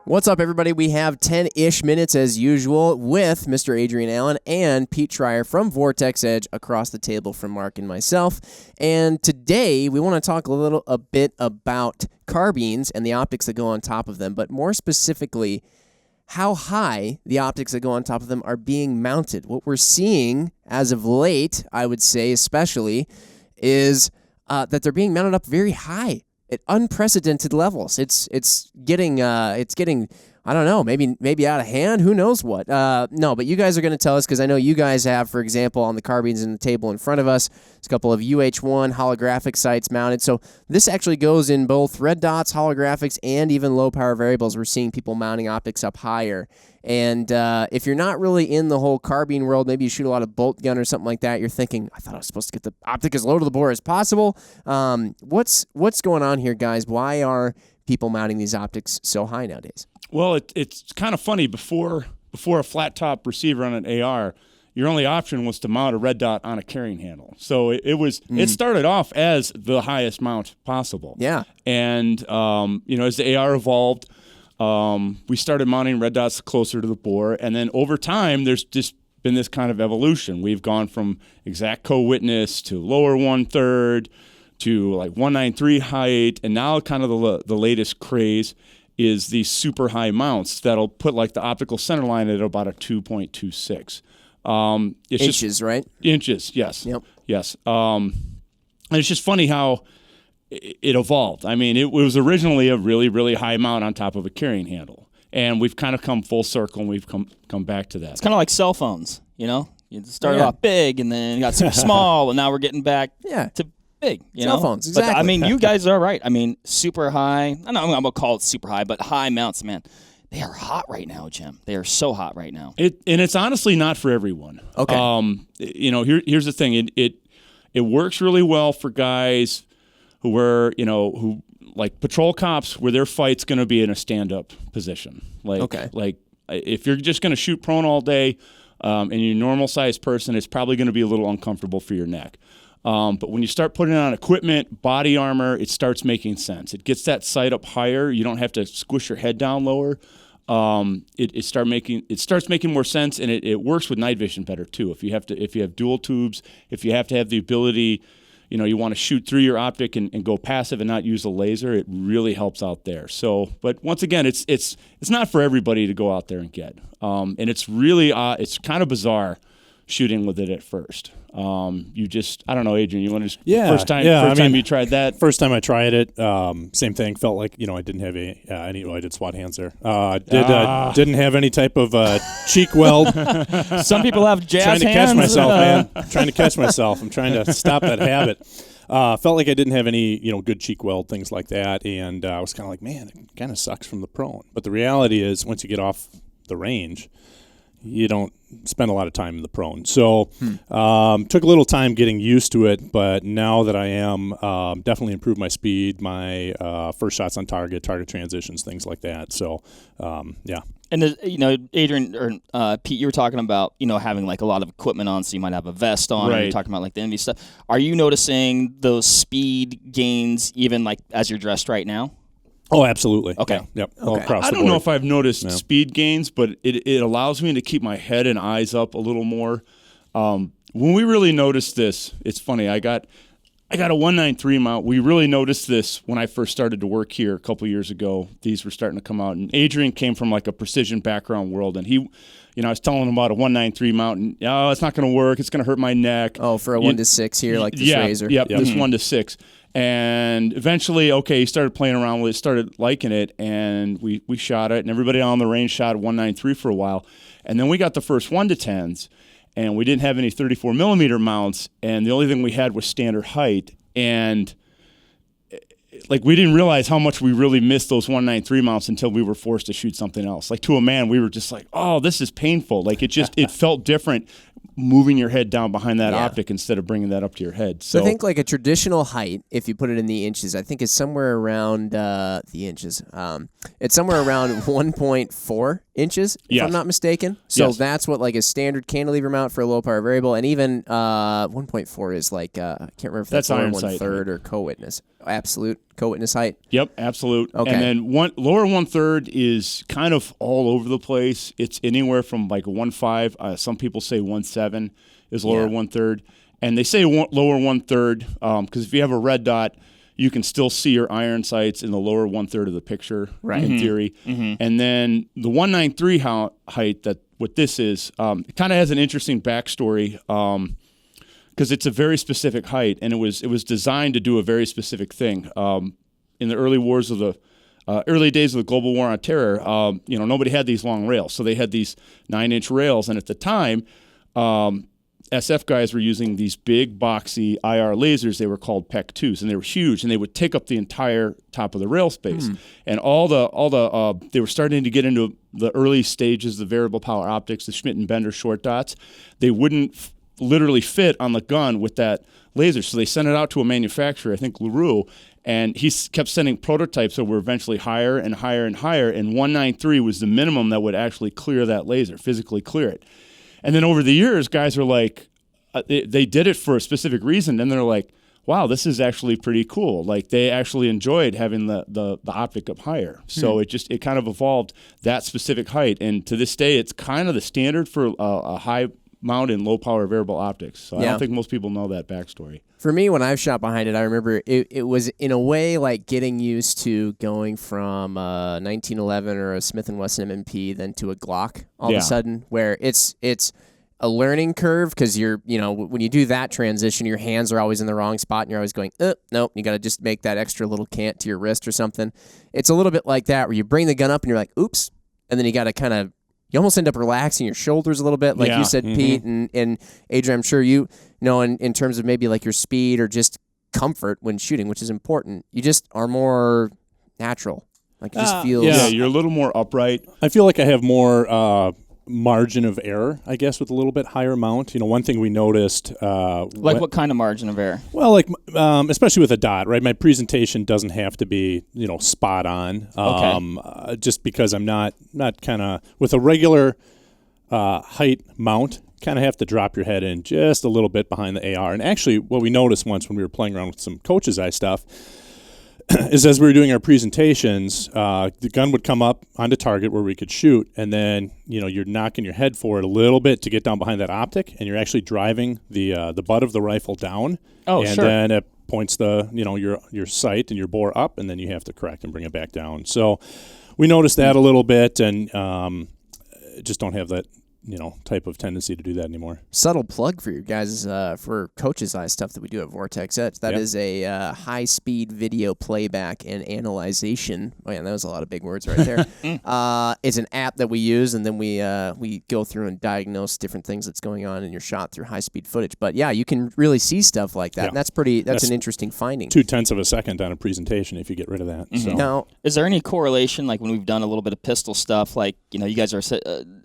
What's up, everybody? We have 10-ish minutes as usual with Mr. Adrian Allen and Pete Schreier from Vortex EDGE across the table from Mark and myself. And today we want to talk a bit about carbines and the optics that go on top of them, but more specifically, how high the optics that go on top of them are being mounted. What we're seeing as of late, I would say especially, is that they're being mounted up very high at unprecedented levels. It's getting I don't know, maybe out of hand. Who knows what? No, but you guys are going to tell us, because I know you guys have, for example, on the carbines in the table in front of us, there's a couple of UH1 holographic sights mounted. So this actually goes in both red dots, holographics, and even low power variables. We're seeing people mounting optics up higher. And if you're not really in the whole carbine world, maybe you shoot a lot of bolt gun or something like that, you're thinking, I thought I was supposed to get the optic as low to the bore as possible. What's going on here, guys? Why are people mounting these optics so high nowadays? Well, it's kind of funny. Before a flat top receiver on an AR, your only option was to mount a red dot on a carrying handle. So it started off as the highest mount possible. Yeah. And as the AR evolved, we started mounting red dots closer to the bore, and then over time, there's just been this kind of evolution. We've gone from exact co-witness to lower 1/3 to like 193 height, and now kind of the latest craze is these super high mounts that'll put like the optical center line at about a 2.26. Inches, right? Inches, yes. Yep. Yes. And it's just funny how it evolved. I mean, it was originally a really, really high mount on top of a carrying handle. And we've kind of come full circle, and we've come back to that. It's kind of like cell phones, you know? You started off big, and then got super small, and now we're getting back to big, cell phones, exactly. But, I mean, you guys are right. I mean, super high. I know I'm going to call it super high, but high mounts, man, they are hot right now, Jim. They are so hot right now. And it's honestly not for everyone. Okay. Here's the thing. It works really well for guys who like patrol cops, where their fight's going to be in a stand-up position. Like if you're just going to shoot prone all day, and you're a normal-sized person, it's probably going to be a little uncomfortable for your neck. But when you start putting on equipment, body armor, it starts making sense. It gets that sight up higher. You don't have to squish your head down lower. It starts making more sense, and it works with night vision better too. If you have dual tubes, if you have to have the ability, you want to shoot through your optic and go passive and not use a laser, it really helps out there. So, but once again, it's not for everybody to go out there and get. And it's really it's kind of bizarre shooting with it at first. I don't know, Adrian, you want to first time you tried that? First time I tried it, same thing. Felt like, I didn't have I did SWAT hands there. Didn't have any type of cheek weld. Some people have jazz hands. Trying to catch myself, man. Trying to catch myself. I'm trying to stop that habit. Felt like I didn't have any, good cheek weld, things like that. And I was kind of like, man, it kind of sucks from the prone. But the reality is, once you get off the range, you don't spend a lot of time in the prone. So took a little time getting used to it, but now that I am, definitely improved my speed, my first shots on target transitions, things like that. So, yeah. And, Adrian or Pete, you were talking about, having like a lot of equipment on, so you might have a vest on, right. And you're talking about like the envy stuff. Are you noticing those speed gains even like as you're dressed right now? Oh, absolutely. Okay. Yeah. Yep. Okay. All across I the don't board. know if I've noticed speed gains, but it allows me to keep my head and eyes up a little more. When we really noticed this, it's funny. I got a 193 mount. We really noticed this when I first started to work here a couple years ago. These were starting to come out, and Adrian came from like a precision background world, and he. I was telling him about a 193 mount, and it's not going to work. It's going to hurt my neck. Oh, for a 1-6 here, like this razor. Yeah, this 1-6. And eventually, he started playing around with it, started liking it, and we shot it, and everybody on the range shot 193 for a while. And then we got the first 1-10s, and we didn't have any 34 millimeter mounts, and the only thing we had was standard height. And like, we didn't realize how much we really missed those 193 mounts until we were forced to shoot something else. Like, to a man, we were just like, oh, this is painful. Like, it felt different moving your head down behind that optic instead of bringing that up to your head. So I think like a traditional height, if you put it in the inches, I think is somewhere around the inches. It's somewhere around 1.4 inches, if I'm not mistaken. So that's what like a standard cantilever mount for a low power variable, and even 1.4 is like I can't remember if that's iron 1/3 or co-witness. Absolute co-witness height? Yep, absolute. Okay. And then lower 1/3 is kind of all over the place. It's anywhere from like a 1.5. Some people say 1.7 is lower 1/3. And they say lower 1/3 because if you have a red dot, you can still see your iron sights in the lower 1/3 of the picture, in theory. And then the 193 height, that what this is, it kind of has an interesting backstory because it's a very specific height, and it was designed to do a very specific thing. In the early wars of the early days of the global war on terror, nobody had these long rails, so they had these 9-inch rails, and at the time, SF guys were using these big boxy IR lasers. They were called PEC-2s, and they were huge, and they would take up the entire top of the rail space. And they were starting to get into the early stages of variable power optics, the Schmidt and Bender short dots. They wouldn't literally fit on the gun with that laser, so they sent it out to a manufacturer, I think LaRue, and he kept sending prototypes that were eventually higher and higher and higher, and 193 was the minimum that would actually clear that laser, physically clear it. And then over the years, guys are like, they did it for a specific reason, and they're like, wow, this is actually pretty cool. Like, they actually enjoyed having the optic up higher. So it kind of evolved that specific height, and to this day, it's kind of the standard for a high mount and low power variable optics. So I don't think most people know that backstory. For me, when I've shot behind it, I remember it was in a way like getting used to going from a 1911 or a Smith & Wesson M&P then to a Glock all of a sudden, where it's a learning curve because when you do that transition, your hands are always in the wrong spot and you're always going, nope, you got to just make that extra little cant to your wrist or something. It's a little bit like that where you bring the gun up and you're like, oops, and then you got to you almost end up relaxing your shoulders a little bit, like you said, Pete, and Adrian, I'm sure you know, in terms of maybe like your speed or just comfort when shooting, which is important, you just are more natural. Like it just feels... Yeah, you're a little more upright. I feel like I have more margin of error, I guess, with a little bit higher mount. One thing we noticed... what kind of margin of error? Well, like, especially with a dot, right? My presentation doesn't have to be, spot on. Just because I'm not kind of... With a regular height mount, kind of have to drop your head in just a little bit behind the AR. And actually, what we noticed once when we were playing around with some coach's eye stuff is as we were doing our presentations, the gun would come up onto target where we could shoot, and then you're knocking your head forward a little bit to get down behind that optic, and you're actually driving the butt of the rifle down. And then it points your sight and your bore up, and then you have to correct and bring it back down. So we noticed that a little bit, and just don't have that type of tendency to do that anymore. Subtle plug for you guys for coach's eye stuff that we do at Vortex EDGE. That is a high-speed video playback and analyzation. Oh, yeah, that was a lot of big words right there. It's an app that we use, and then we go through and diagnose different things that's going on in your shot through high-speed footage. But, yeah, you can really see stuff like that, and that's an interesting finding. 0.2 of a second on a presentation if you get rid of that. So. Now, is there any correlation, like when we've done a little bit of pistol stuff, like, you guys are,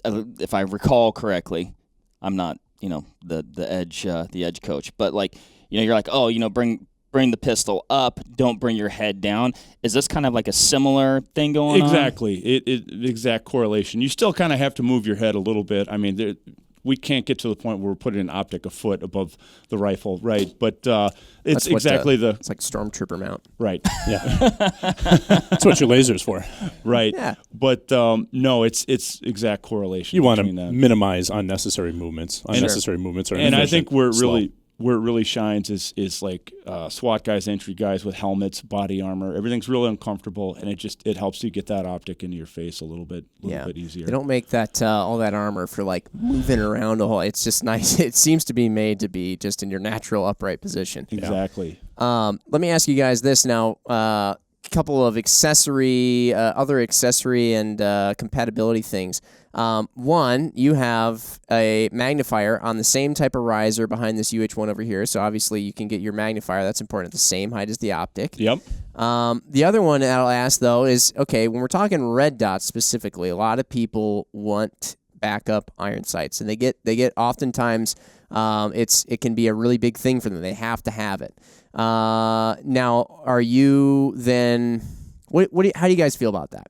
if I recall correctly, I'm not, the edge coach, but like, you're like, bring the pistol up, don't bring your head down. Is this kind of like a similar thing going on? Exactly. Exact correlation. You still kind of have to move your head a little bit. I mean, we can't get to the point where we're putting an optic a foot above the rifle, right? But it's exactly it's like stormtrooper mount. Right. Yeah. That's what your laser's for. Right. Yeah. But no, it's exact correlation. You want to minimize unnecessary movements. Unnecessary movements are inefficient. And I think where it really shines is like SWAT guys, entry guys with helmets, body armor. Everything's really uncomfortable, and it helps you get that optic into your face a little bit easier. They don't make that all that armor for like moving around a whole. It's just nice. It seems to be made to be just in your natural upright position. Exactly. Let me ask you guys this now. Couple of other accessory and compatibility things. One, you have a magnifier on the same type of riser behind this UH1 over here, so obviously you can get your magnifier. That's important, at the same height as the optic. Yep. The other one that I'll ask, though, is, okay, when we're talking red dots specifically, a lot of people want backup iron sights, and they get oftentimes it can be a really big thing for them. They have to have it. Now, are you then? How do you guys feel about that?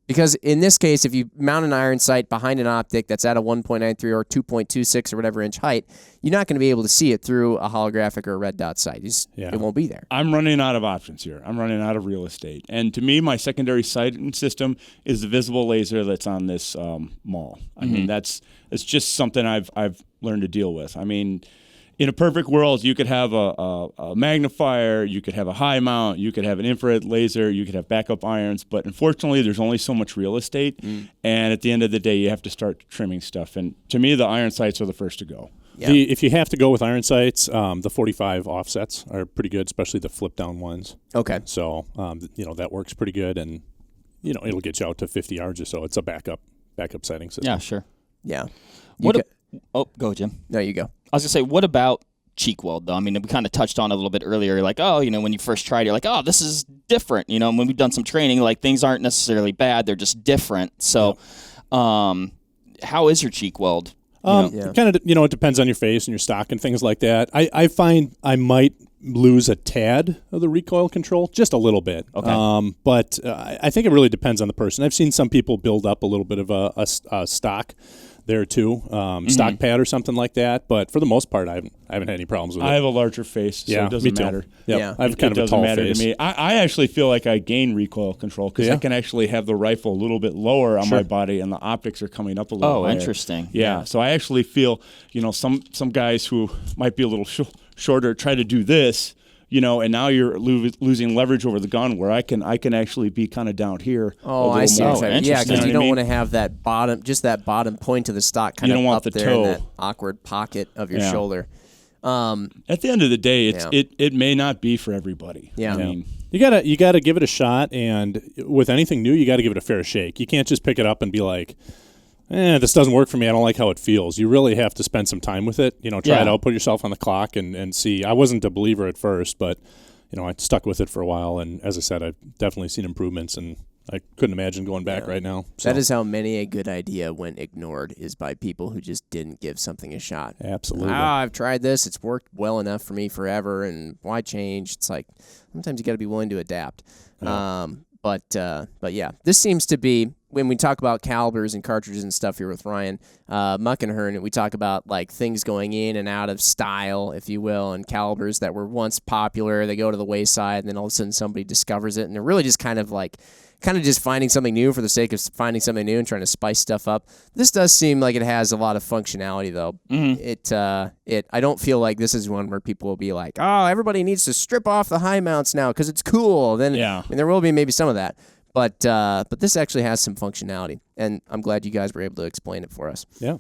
Because in this case, if you mount an iron sight behind an optic that's at a 1.93 or 2.26 or whatever inch height, you're not going to be able to see it through a holographic or a red dot sight. It won't be there. I'm running out of options here. I'm running out of real estate. And to me, my secondary sighting system is the visible laser that's on this mall. I mean, it's just something I've learned to deal with. I mean, in a perfect world, you could have a magnifier, you could have a high mount, you could have an infrared laser, you could have backup irons, but unfortunately, there's only so much real estate, and at the end of the day, you have to start trimming stuff. And to me, the iron sights are the first to go. Yeah. If you have to go with iron sights, the 45 offsets are pretty good, especially the flip-down ones. Okay. So, that works pretty good, and, it'll get you out to 50 yards or so. It's a backup sighting system. Yeah, sure. Yeah. Go, Jim. No, you go. I was going to say, what about cheek weld, though? I mean, we kind of touched on it a little bit earlier. You're like, when you first tried it, you're like, oh, this is different. When we've done some training, like, things aren't necessarily bad. They're just different. So how is your cheek weld? Kind of, it depends on your face and your stock and things like that. I find I might lose a tad of the recoil control, just a little bit. Okay. But I think it really depends on the person. I've seen some people build up a little bit of a stock there too, stock pad or something like that. But for the most part, I haven't had any problems with it. I have a larger face, so it doesn't matter. Yep. Yeah. I have kind of a tall face. To me. I actually feel like I gain recoil control because I can actually have the rifle a little bit lower on my body, and the optics are coming up a little higher. Oh, interesting. Yeah, so I actually feel, some guys who might be a little shorter try to do this, and now you're losing leverage over the gun where I can actually be kind of down here. Oh, I see. More. Yeah, because you don't want to have that bottom point of the stock kind of up there in that awkward pocket of your shoulder. At the end of the day, it may not be for everybody. Yeah. I mean, you gotta give it a shot, and with anything new, you got to give it a fair shake. You can't just pick it up and be like, this doesn't work for me. I don't like how it feels. You really have to spend some time with it. Try it out, put yourself on the clock and see. I wasn't a believer at first, but, I stuck with it for a while. And as I said, I've definitely seen improvements, and I couldn't imagine going back right now. So. That is how many a good idea went ignored, is by people who just didn't give something a shot. Absolutely. I've tried this. It's worked well enough for me forever, and why change? It's like sometimes you got to be willing to adapt. Yeah. But yeah, this seems to be, when we talk about calibers and cartridges and stuff here with Ryan Muckenhern, we talk about like things going in and out of style, if you will, and calibers that were once popular, they go to the wayside, and then all of a sudden somebody discovers it, and they're really just kind of just finding something new for the sake of finding something new and trying to spice stuff up. This does seem like it has a lot of functionality, though. I don't feel like this is one where people will be like, oh, everybody needs to strip off the high mounts now because it's cool. Then there will be maybe some of that. But this actually has some functionality, and I'm glad you guys were able to explain it for us. Yeah.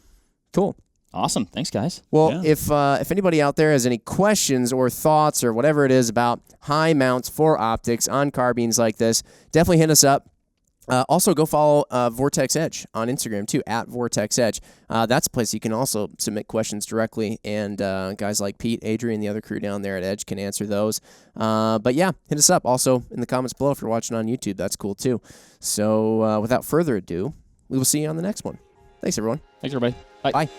Cool. Awesome. Thanks, guys. Well, if anybody out there has any questions or thoughts or whatever it is about high mounts for optics on carbines like this, definitely hit us up. Also, go follow Vortex Edge on Instagram, too, at Vortex Edge. That's a place you can also submit questions directly, and guys like Pete, Adrian, the other crew down there at Edge can answer those. But, yeah, hit us up. Also, in the comments below if you're watching on YouTube. That's cool, too. So, without further ado, we will see you on the next one. Thanks, everyone. Thanks, everybody. Bye. Bye.